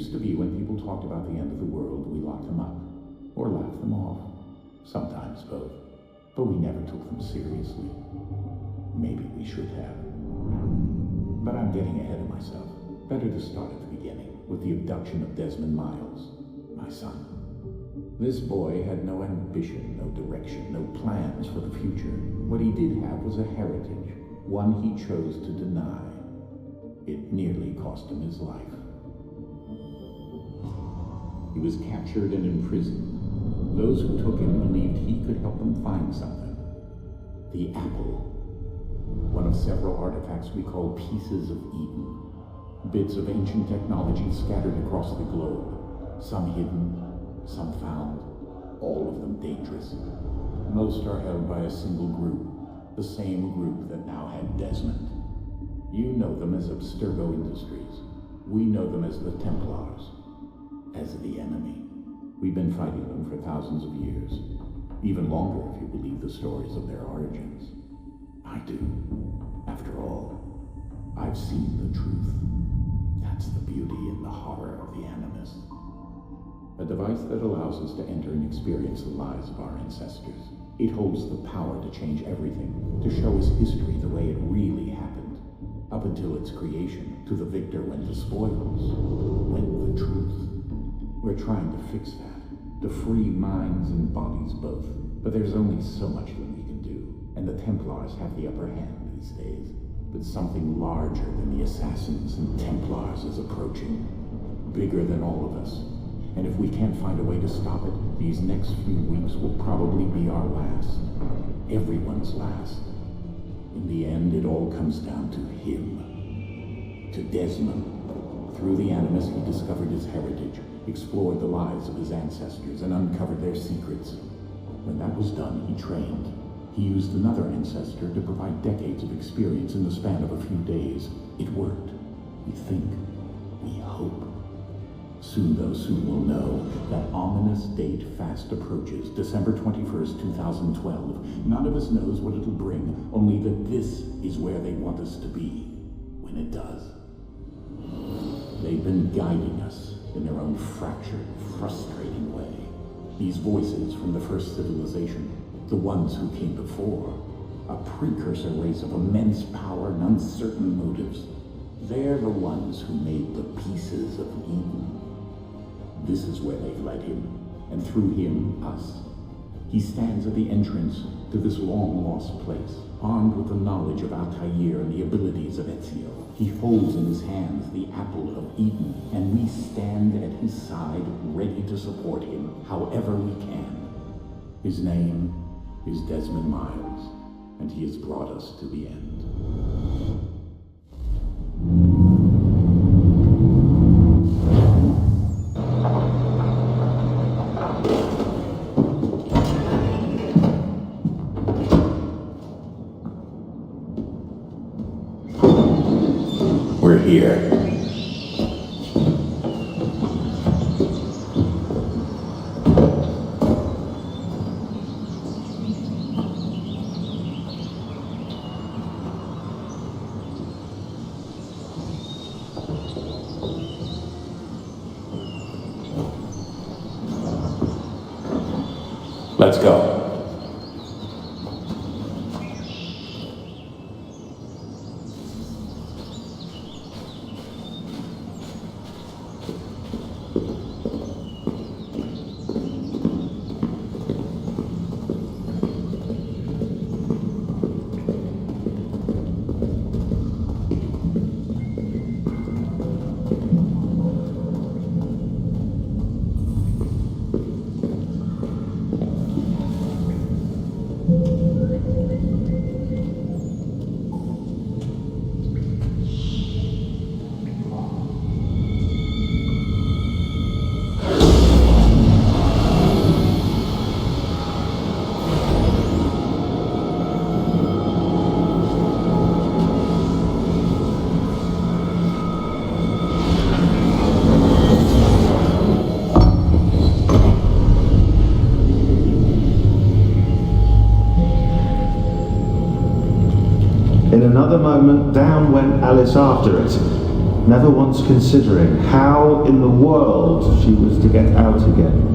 used to be when people talked about the end of the world, we locked them up. Or laughed them off. Sometimes both. But we never took them seriously. Maybe we should have. But I'm getting ahead of myself. Better to start at the beginning, with the abduction of Desmond Miles, my son. This boy had no ambition, no direction, no plans for the future. What he did have was a heritage, one he chose to deny. It nearly cost him his life. He was captured and imprisoned. Those who took him believed he could help them find something. The apple. One of several artifacts we call pieces of Eden. Bits of ancient technology scattered across the globe. Some hidden, some found, all of them dangerous. Most are held by a single group, the same group that now had Desmond. You know them as Abstergo Industries. We know them as the Templars, as the enemy. We've been fighting them for thousands of years, even longer if you believe the stories of their origins. I do. After all, I've seen the truth. That's the beauty and the horror of the Animus. A device that allows us to enter and experience the lives of our ancestors. It holds the power to change everything, to show us history the way it really happened. Up until its creation, to the victor went the spoils, went the truth. We're trying to fix that, to free minds and bodies both. But there's only so much that we can do, and the Templars have the upper hand these days. But something larger than the Assassins and Templars is approaching, bigger than all of us. And if we can't find a way to stop it, these next few weeks will probably be our last. Everyone's last. In the end, it all comes down to him. To Desmond. Through the Animus, he discovered his heritage, explored the lives of his ancestors, and uncovered their secrets. When that was done, he trained. He used another ancestor to provide decades of experience in the span of a few days. It worked. We think. We hope. Soon, though, soon we'll know. That ominous date fast approaches, December 21st, 2012. None of us knows what it'll bring, only that this is where they want us to be, when it does. They've been guiding us in their own fractured, frustrating way. These voices from the first civilization, the ones who came before, a precursor race of immense power and uncertain motives. They're the ones who made the pieces of Eden. This is where they've led him, and through him, us. He stands at the entrance to this long-lost place, armed with the knowledge of Altair and the abilities of Ezio. He holds in his hands the apple of Eden, and we stand at his side, ready to support him however we can. His name is Desmond Miles, and he has brought us to the end. We're here. Let's go. In another moment, down went Alice after it. never once considering how in the world she was to get out again.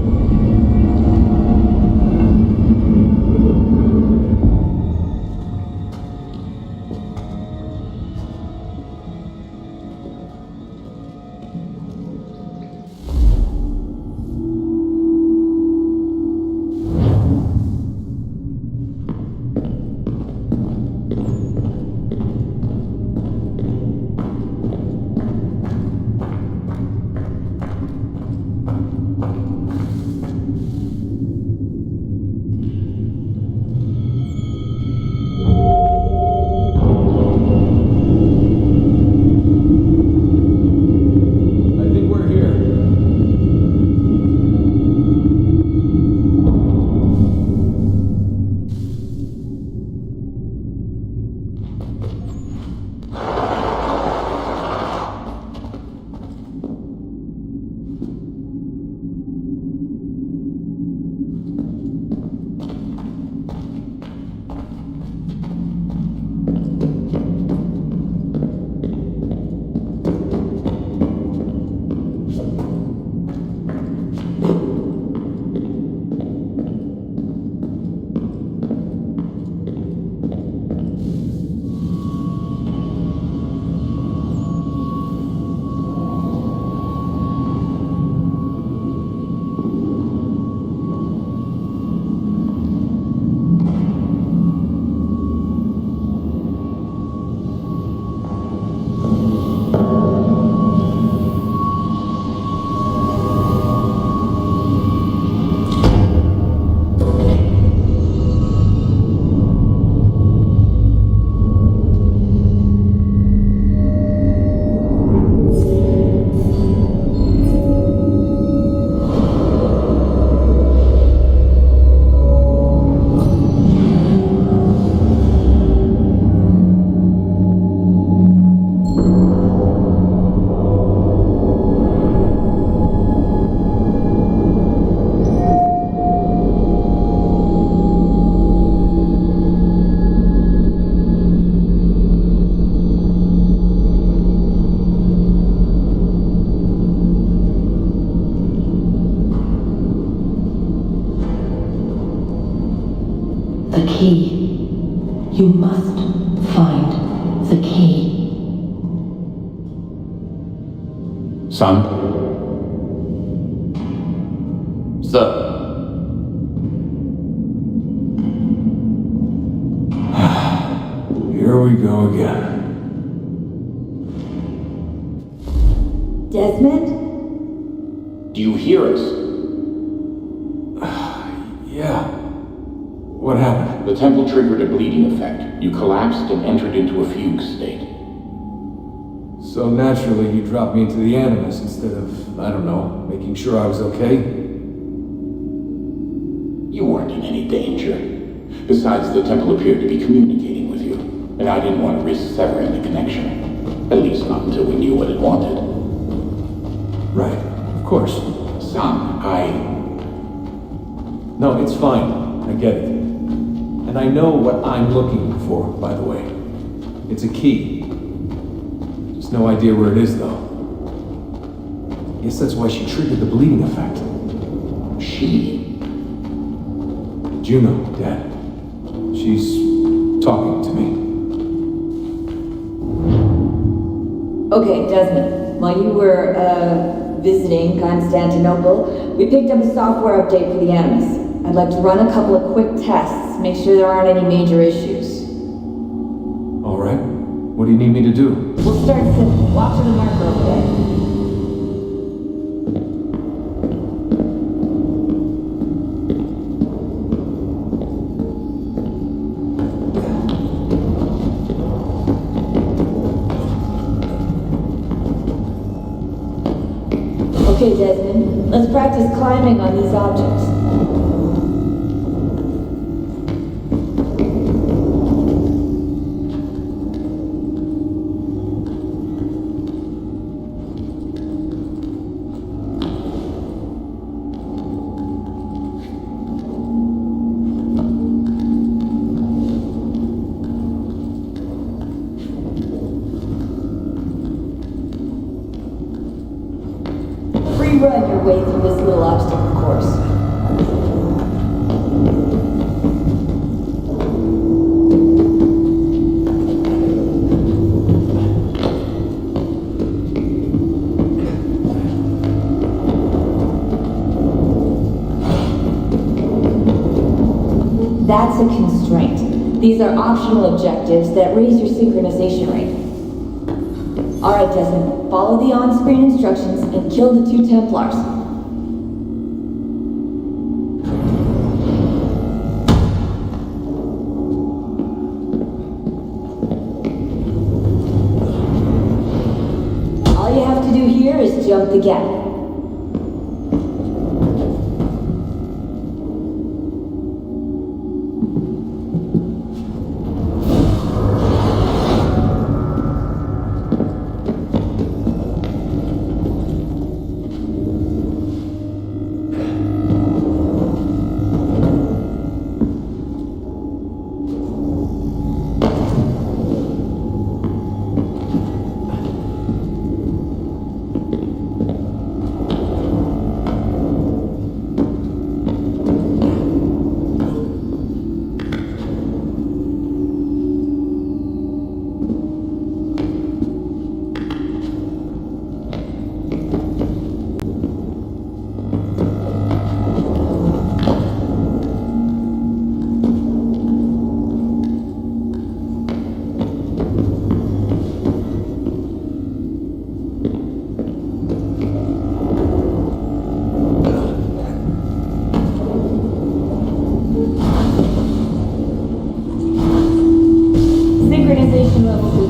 The key. You must find the key. Son? Sir? Here we go again. Desmond? Do you hear us? Yeah. What happened? The temple triggered a bleeding effect. You collapsed and entered into a fugue state. So naturally you dropped me into the Animus instead of, I don't know, making sure I was okay? You weren't in any danger. Besides, the temple appeared to be communicating with you, and I didn't want to risk severing the connection. At least not until we knew what it wanted. Right. Of course. Son, No, it's fine. I get it. And I know what I'm looking for, by the way. It's a key. Just no idea where it is, though. Guess that's why she triggered the bleeding effect. She? Juno, Dad. She's talking to me. Okay, Desmond. While you were, visiting Constantinople, we picked up a software update for the Animus. I'd like to run a couple of quick tests, make sure there aren't any major issues. All right. What do you need me to do? We'll start simple. Watch for the marker over there. Okay, Desmond, let's practice climbing on these objects. That's a constraint. These are optional objectives that raise your synchronization rate. Alright, Desmond, follow the on-screen instructions and kill the 2 Templars. All you have to do here is jump the gap.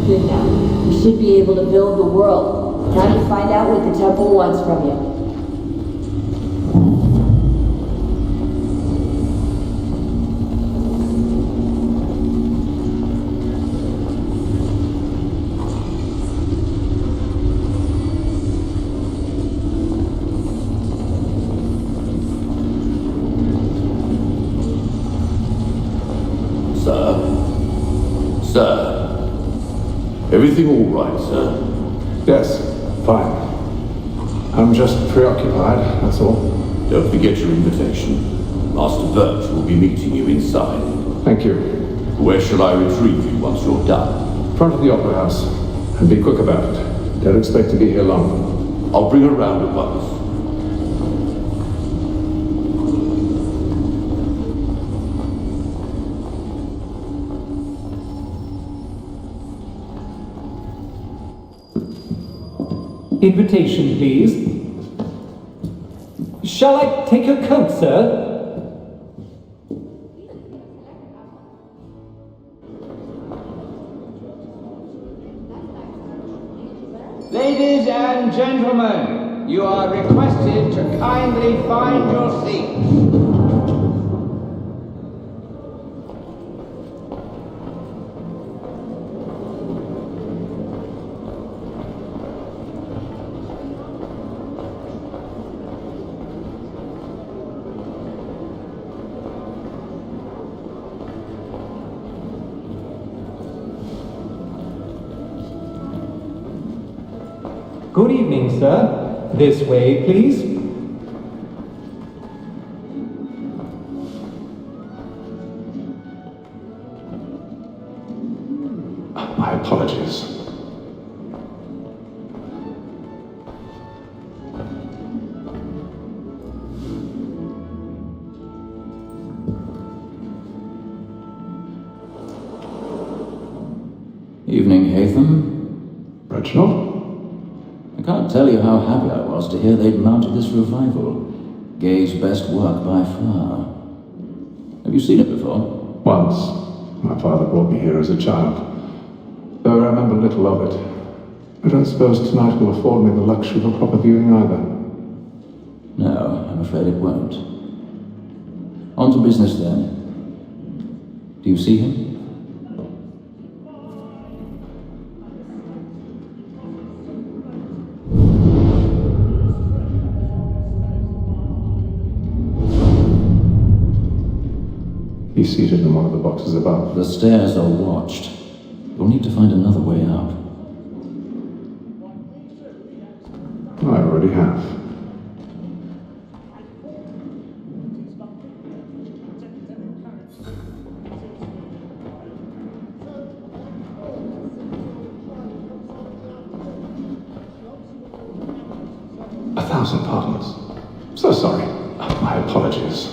Good now. You should be able to build the world. Now you find out what the temple wants from you. Sir? Everything all right, sir? Yes, fine. I'm just preoccupied, that's all. Don't forget your invitation. Master Birch will be meeting you inside. Thank you. Where shall I retrieve you once you're done? Front of the Opera House. And be quick about it. Don't expect to be here long. I'll bring her round at once. Invitation, please. Shall I take your coat, sir? Ladies and gentlemen, you are requested to kindly find your seats. Good evening, sir. This way, please. My apologies. Evening, Hatham. Reginald? I can't tell you how happy I was to hear they'd mounted this revival. Gay's best work by far. Have you seen it before? Once. My father brought me here as a child. Though I remember little of it. I don't suppose tonight will afford me the luxury of a proper viewing either. No, I'm afraid it won't. On to business then. Do you see him? He's seated in one of the boxes above. The stairs are watched. You'll need to find another way out. I already have. A thousand pardons. So sorry. My apologies.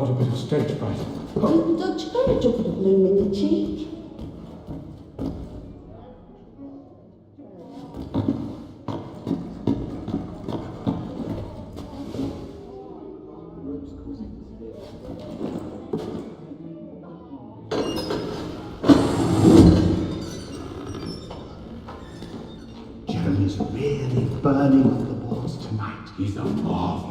got a bit of stage fright. Don't you better jump at the bloom in the cheek? Jeremy's really burning up the walls tonight. He's a marvel.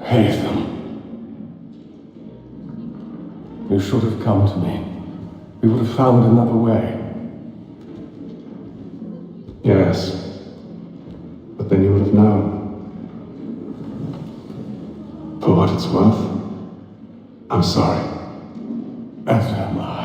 Haytham. You should have come to me. We would have found another way. Yes. But then you would have known. For what it's worth, I'm sorry. As am I.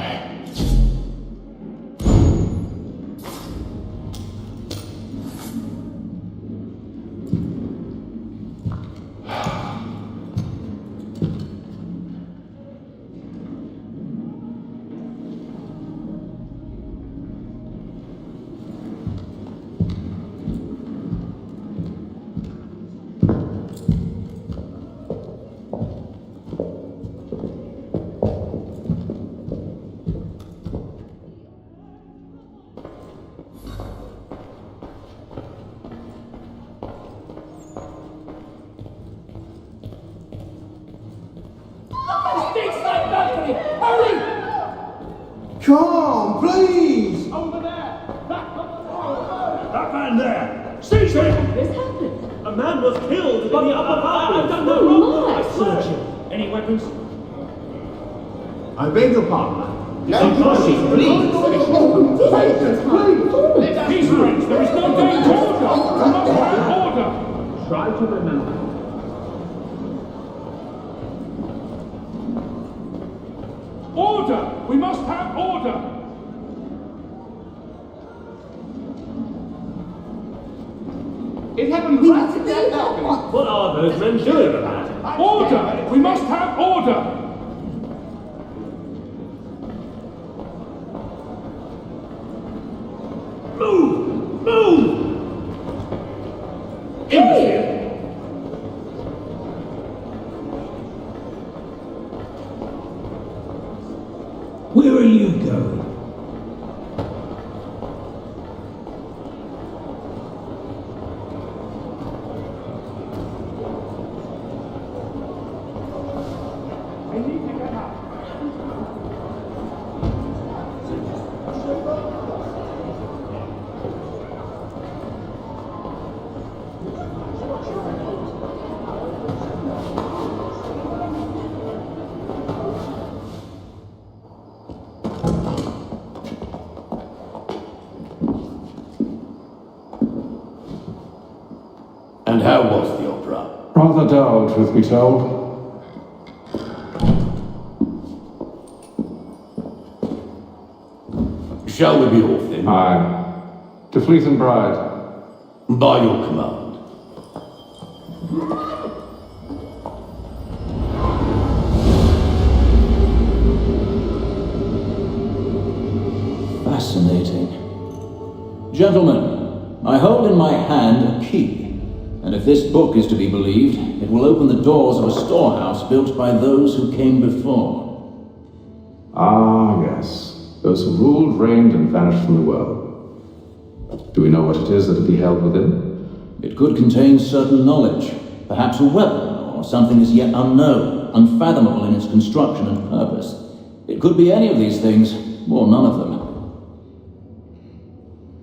Come, please! Over there! That man there! Seize him! What's happened? A man was killed in the upper part. I don't know. What? I swear to you. Any weapons? I beg your pardon. Please! Peace reigns. There is no danger. Order! We must have order! Try to remember. Order! We must have order! It happened right at that balcony. What are those men doing about it? Order! We must have order! Move! Move! Imbecile! Where are you going? I need to get out. And how was the opera? Rather dull, truth be told. Shall we be off then? Aye. To Fleet and Bride. By your command. Fascinating. Gentlemen, I hold in my hand a key. And if this book is to be believed, it will open the doors of a storehouse built by those who came before. Ah, yes. Those who ruled, reigned, and vanished from the world. Do we know what it is that will be held within? It could contain certain knowledge, perhaps a weapon, or something as yet unknown, unfathomable in its construction and purpose. It could be any of these things, or none of them.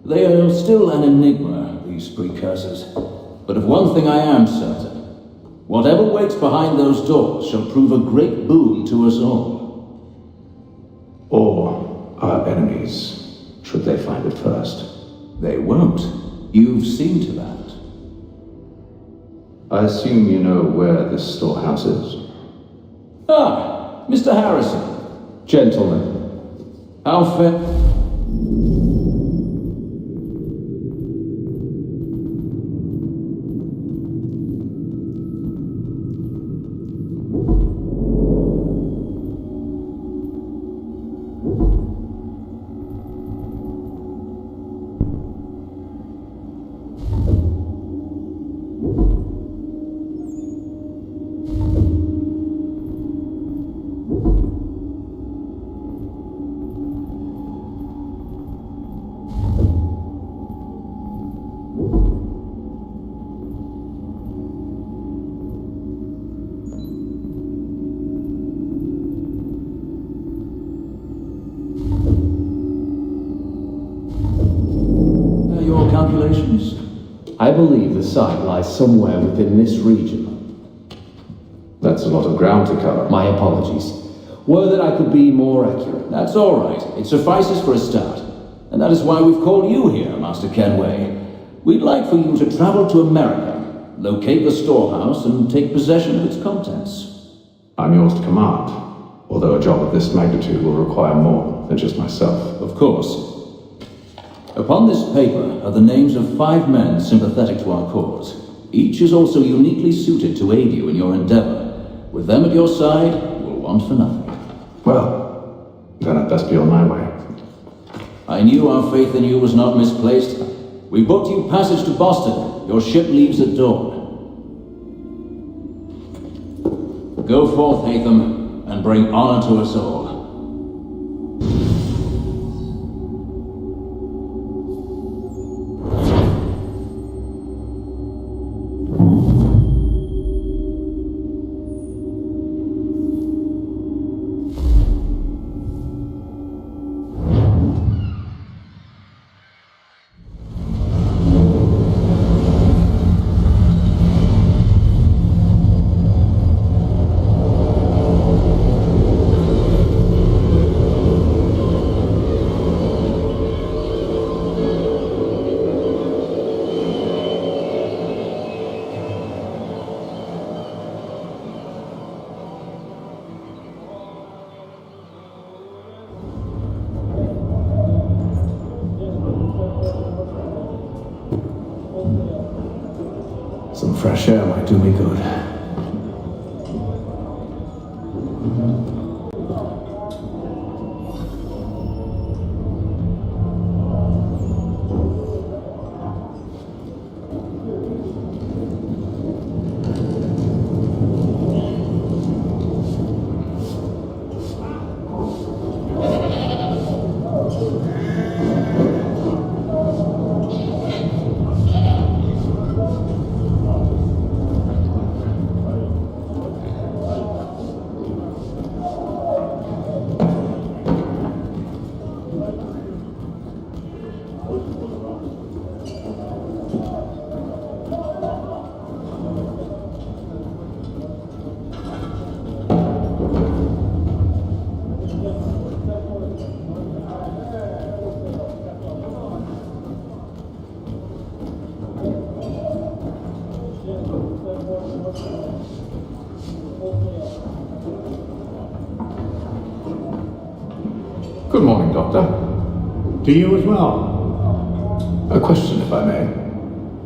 They are still an enigma, these precursors. But of one thing I am certain. Whatever waits behind those doors shall prove a great boon to us all. Or our enemies, should they find it first. They won't. You've seen to that. I assume you know where this storehouse is. Ah, Mr. Harrison. Gentlemen, How fair... Your calculations? I believe the site lies somewhere within this region. That's a lot of ground to cover. My apologies. Were that I could be more accurate. That's all right. It suffices for a start. And that is why we've called you here, Master Kenway. We'd like for you to travel to America, locate the storehouse, and take possession of its contents. I'm yours to command, although a job of this magnitude will require more than just myself. Of course. Upon this paper are the names of 5 men sympathetic to our cause. Each is also uniquely suited to aid you in your endeavor. With them at your side, you'll want for nothing. Well, then I'd best be on my way. I knew our faith in you was not misplaced. We booked you passage to Boston. Your ship leaves at dawn. Go forth, Hatham, and bring honor to us all. Some fresh air might do me good. Good morning, Doctor. To you as well. A question, if I may.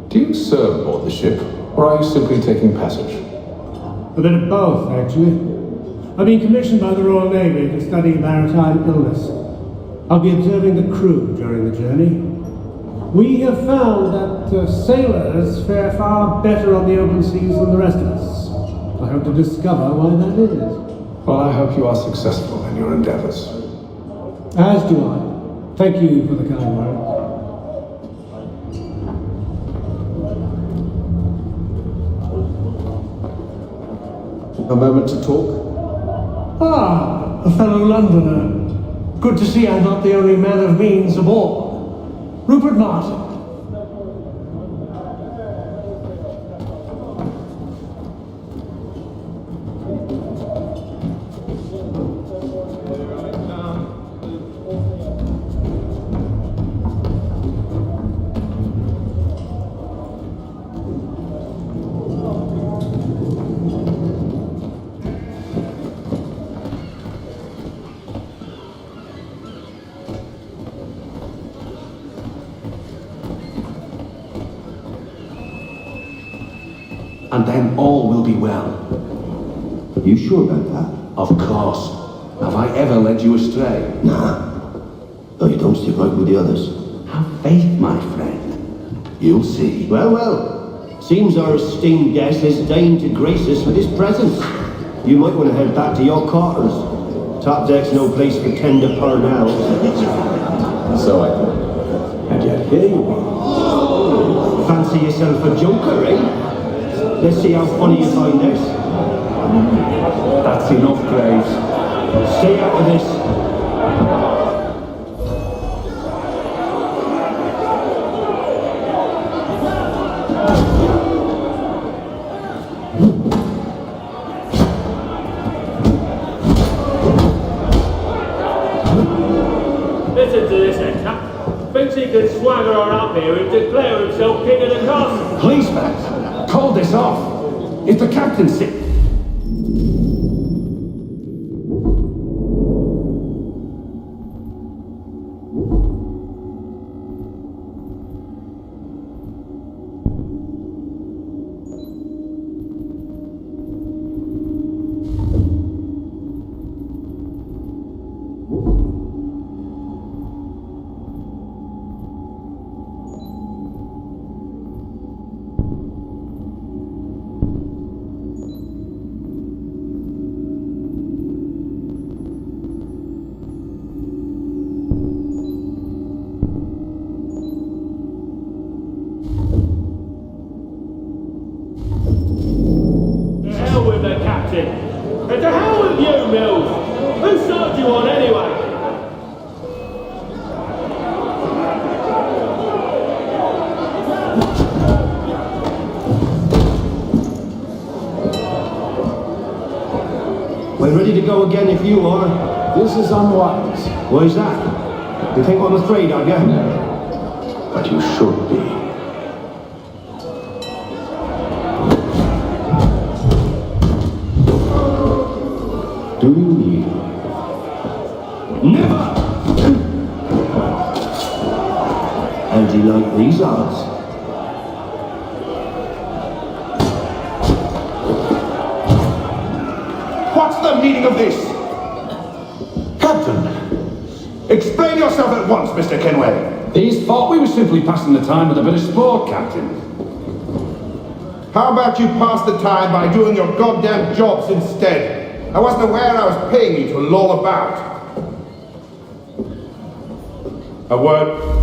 Do you serve aboard the ship, or are you simply taking passage? A bit of both, actually. I've been commissioned by the Royal Navy to study maritime illness. I'll be observing the crew during the journey. We have found that sailors fare far better on the open seas than the rest of us. I hope to discover why that is. Well, I hope you are successful in your endeavors. As do I. Thank you for the kind words. A moment to talk? Ah, a fellow Londoner. Good to see I'm not the only man of means aboard. Rupert Martin. and then all will be well. You sure about that? Of course. Have I ever led you astray? Nah. Oh, you don't stick right with the others. Have faith, my friend. You'll see. Well, well. Seems our esteemed guest has deigned to grace us with his presence. You might want to head back to your quarters. Top deck's no place for tender parnels. So I thought. And yet here you are. Fancy yourself a joker, eh? Let's see how funny you find this. That's enough, Graves. Stay out of this. Listen to this, Hector. Thinks he can swagger on up here and declare himself king of the castle. Please, man. Call this off. Is the captain sick? And to hell with you, Mills! Who served you on anyway? We're ready to go again if you are. This is unwise. Why's that? You think I'm afraid of you? But you should be. Do you need? Never! How do you like these odds? What's the meaning of this? Captain, explain yourself at once, Mr. Kenway. These thought we were simply passing the time with a bit of sport, Captain. How about you pass the time by doing your goddamn jobs instead? I wasn't aware I was paying you to loll about. A word.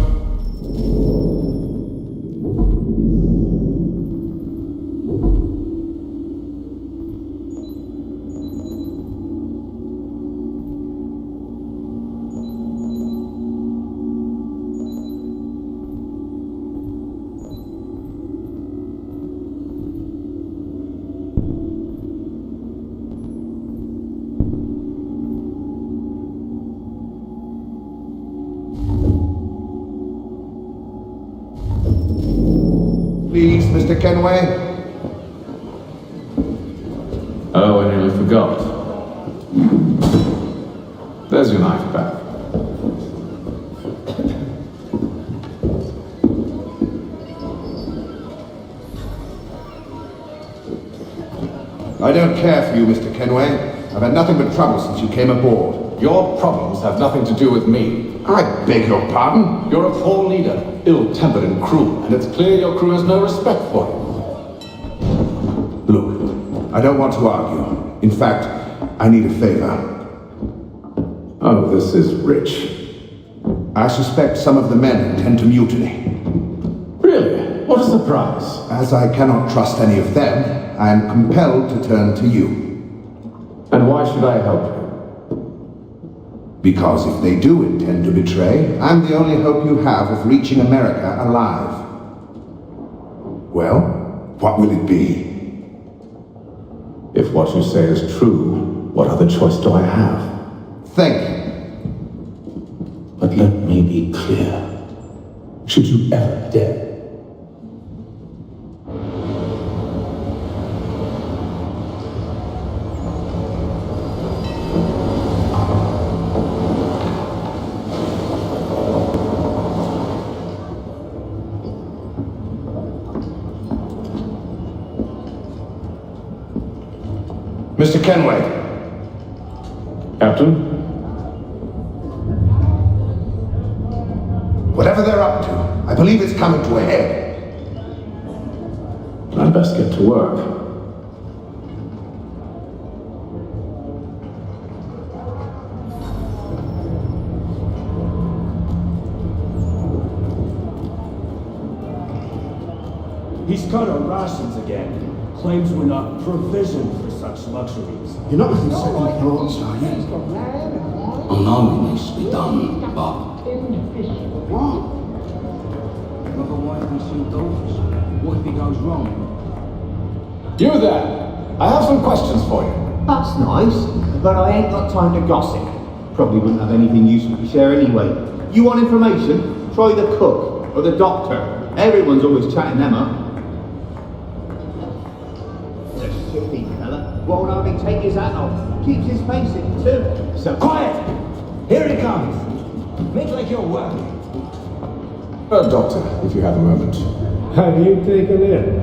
Please, Mr. Kenway. Oh, I nearly forgot. There's your knife back. I don't care for you, Mr. Kenway. I've had nothing but trouble since you came aboard. Your problems have nothing to do with me. I beg your pardon? You're a poor leader, ill-tempered and cruel, and it's clear your crew has no respect for you. Look, I don't want to argue. In fact, I need a favor. Oh, this is rich. I suspect some of the men intend to mutiny. Really? What a surprise. As I cannot trust any of them, I am compelled to turn to you. And why should I help you? Because if they do intend to betray, I'm the only hope you have of reaching America alive. Well, what will it be? If what you say is true, what other choice do I have? Thank you. But let me be clear. Should you ever dare Mr. Kenway. Captain? Whatever they're up to, I believe it's coming to a head. I'd best get to work. He's cut our rations again. Claims we're not provisioned for such luxuries. You're not having second thoughts, are you? I know it needs to be done, but What? Another wife and two daughters. What if it goes wrong? You there! I have some questions for you. That's nice, but I ain't got time to gossip. Probably wouldn't have anything useful to share anyway. You want information? Try the cook or the doctor. Everyone's always chatting them up. The shifty fella won't only take his hat off, keeps his face in too. So Quiet! Here he comes! Make like you're working. Doctor, if you have a moment. Have you taken in?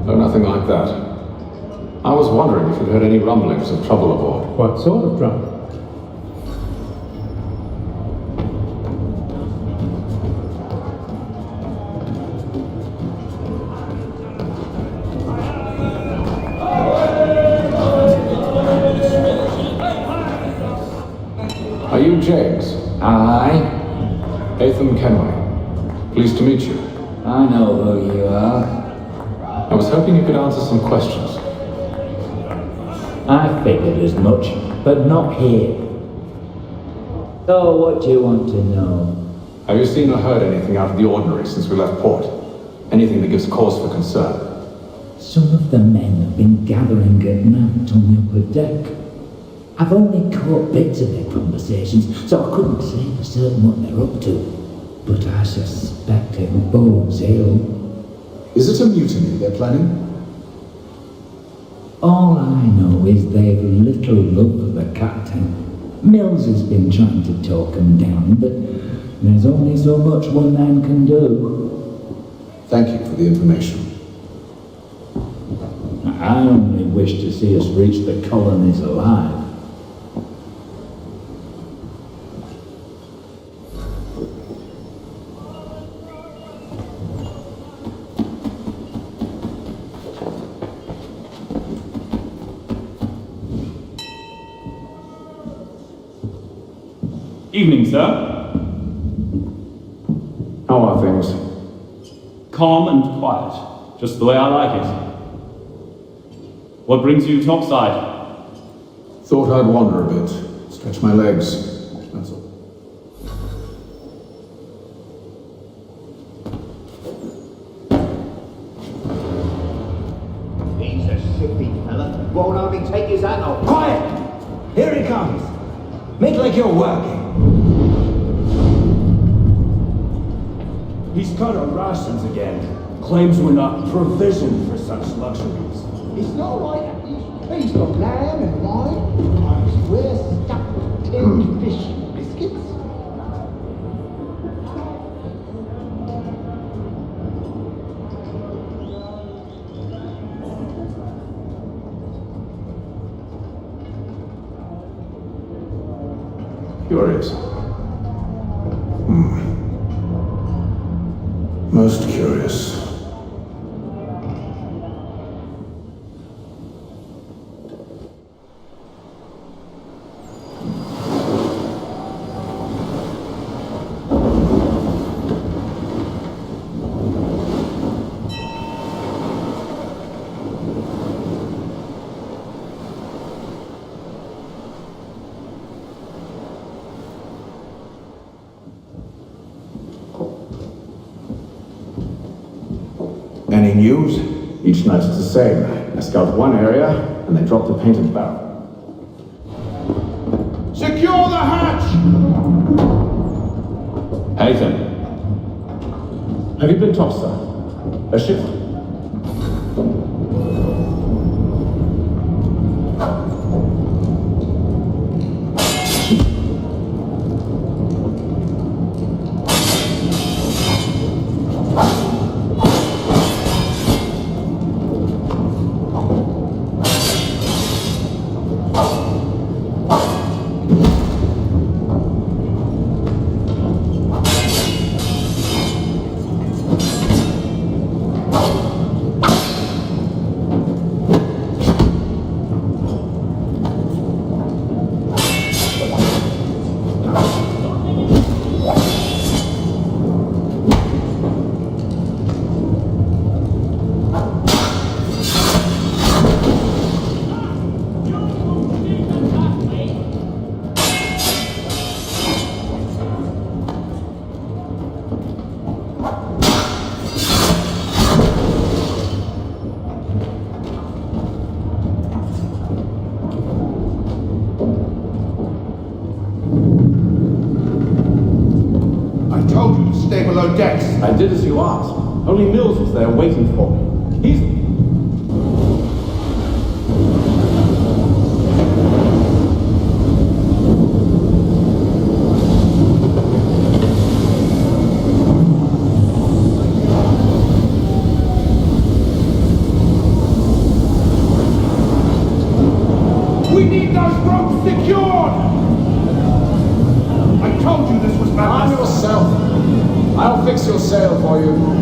No, nothing like that. I was wondering if you'd heard any rumblings of trouble aboard. What sort of trouble? Are you James? Aye. Ethan Kenway. Pleased to meet you. I know who you are. I was hoping you could answer some questions. I figured as much, but not here. So what do you want to know? Have you seen or heard anything out of the ordinary since we left port? Anything that gives cause for concern? Some of the men have been gathering at night on the upper deck. I've only caught bits of their conversations, so I couldn't say for certain what they're up to. But I suspect it bodes ill. Is it a mutiny they're planning? All I know is they've little love for the captain. Mills has been trying to talk him down, but there's only so much one man can do. Thank you for the information. I only wish to see us reach the colonies alive. Evening, sir. How are things? Calm and quiet. Just the way I like it. What brings you topside? Thought I'd wander a bit. Stretch my legs. That's all. he's a shifty fella. Won't only take his hat off. Quiet! Here he comes. Make like you're working. He's cut our rations again. Claims we're not provisioned for such luxuries. It's not like he's got lamb and wine. I swear, stuffed with tinned fish and biscuits. Curious. Most curious. Any news? Each night it's the same. I scout one area, and they drop the painted barrel. Secure the hatch! Ethan. Have you been topside? A ship? I told you to stay below decks. I did as you asked. Only Mills was there waiting for me. He's... We need those ropes secured! I told you this was madness. Arm yourself. I'll fix your sail for you.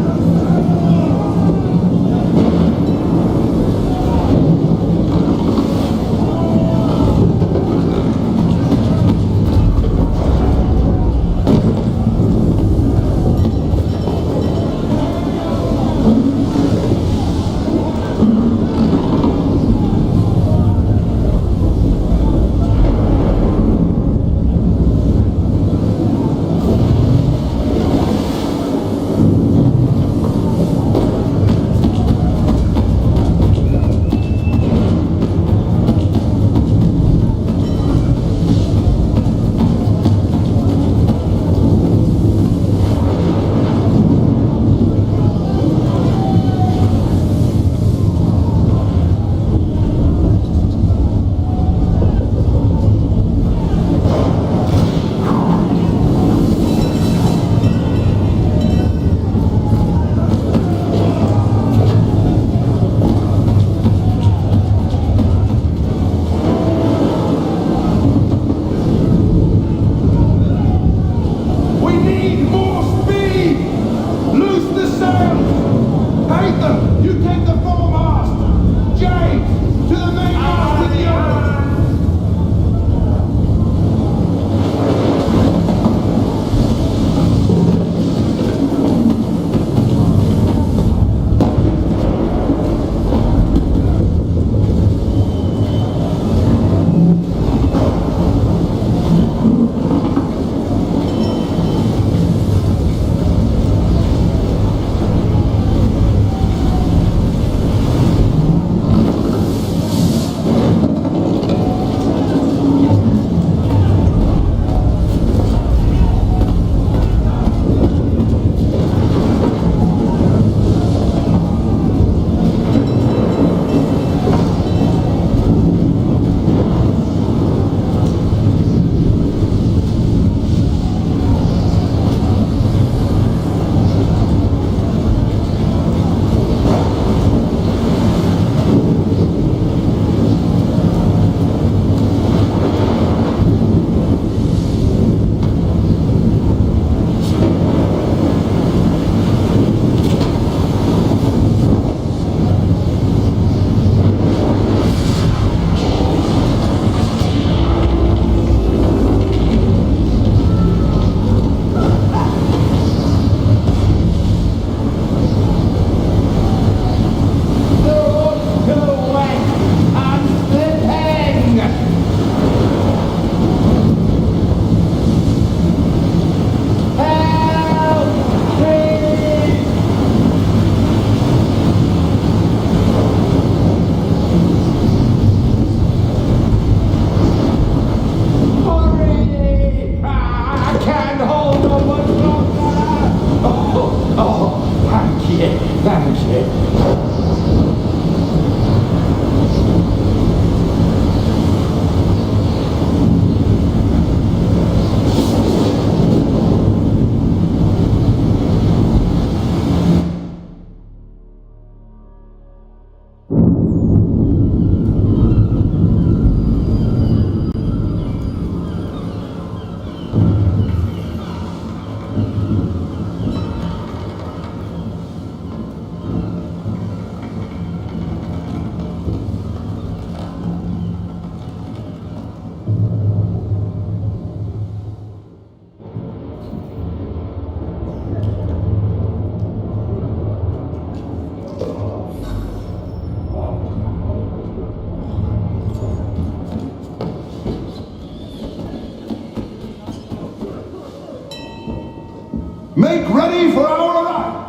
Make ready for our arrival!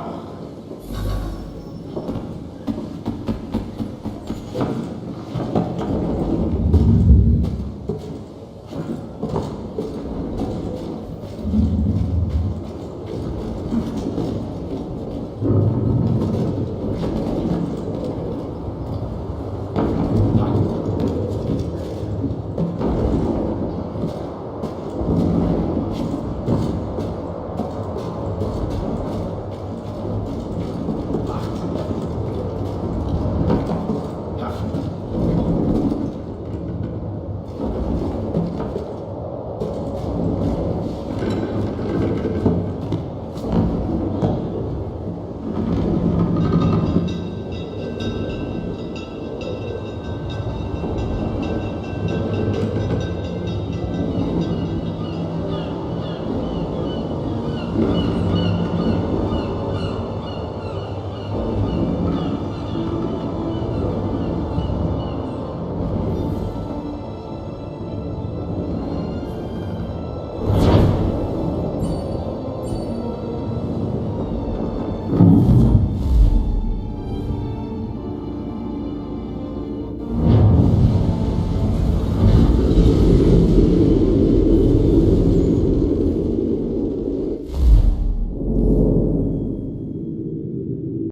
Huh?